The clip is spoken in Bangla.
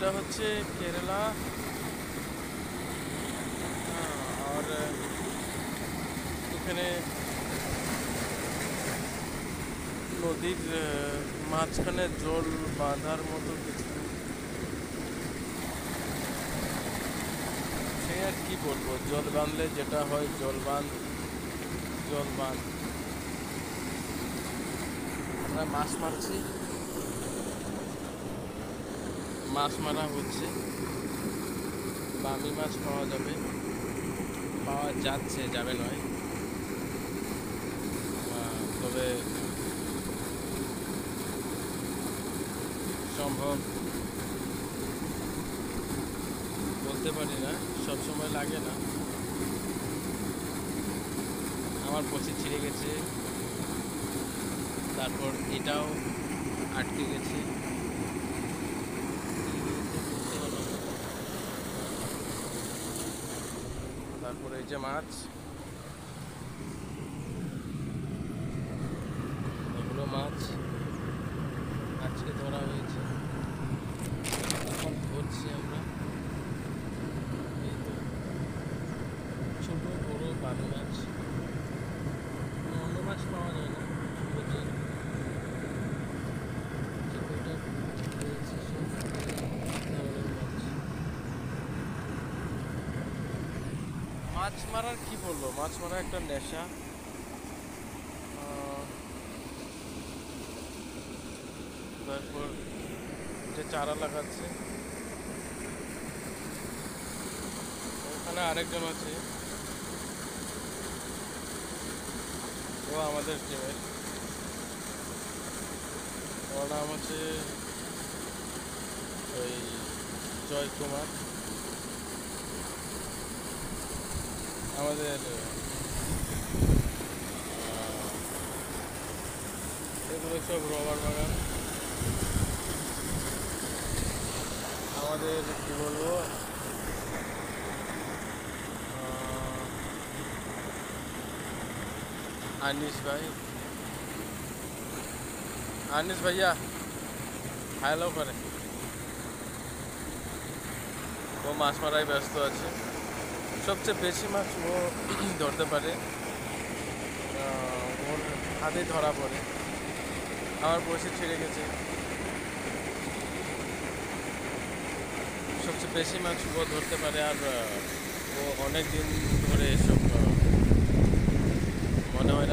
এটা হচ্ছে কেরালা। আর এখানে নদীর মাঝখানে জল বাঁধার মতো কিছু, সে আর কি বলবো, জল বাঁধলে যেটা হয়, জল বাঁধ। আমরা মাছ মারছি, মাছ মারা হচ্ছে। বামি মাছ পাওয়া যাবে, পাওয়া যাচ্ছে, যাবে নয়। তবে সম্ভব বলতে পারি না, সব সময় লাগে না। আমার বসে ছিঁড়ে গেছে, তারপর এটাও আটকে গেছে। তারপরে এই যে মাছ, এগুলো মাছ আজকে ধরা হয়েছে, এখন ধরছি আমরা। এই তো ছোট বড় বালু মাছ, অন্য মাছ পাওয়া যায় না। মাছ মারার কি বলবো, মাছ মারা একটা নেশা। তারপর যে চারা লাগাচ্ছে, ওখানে আরেকজন আছে, ও আমাদের টিমের। ওর নাম হচ্ছে ওই জয় কুমার। আমাদের এগুলো সব রবার বাগান। আমাদের কি বলবো, আনিস ভাইয়া হ্যালো করে, ও মাছ মারায় ব্যস্ত আছে। সবচেয়ে বেশি মাছ ও ধরতে পারে, ওর হাতে ধরা পড়ে। আমার বসে ছিঁড়ে গেছে। সবচেয়ে বেশি মাছ ও ধরতে পারে, আর ও অনেক দিন ধরে এসব মনে হয় না।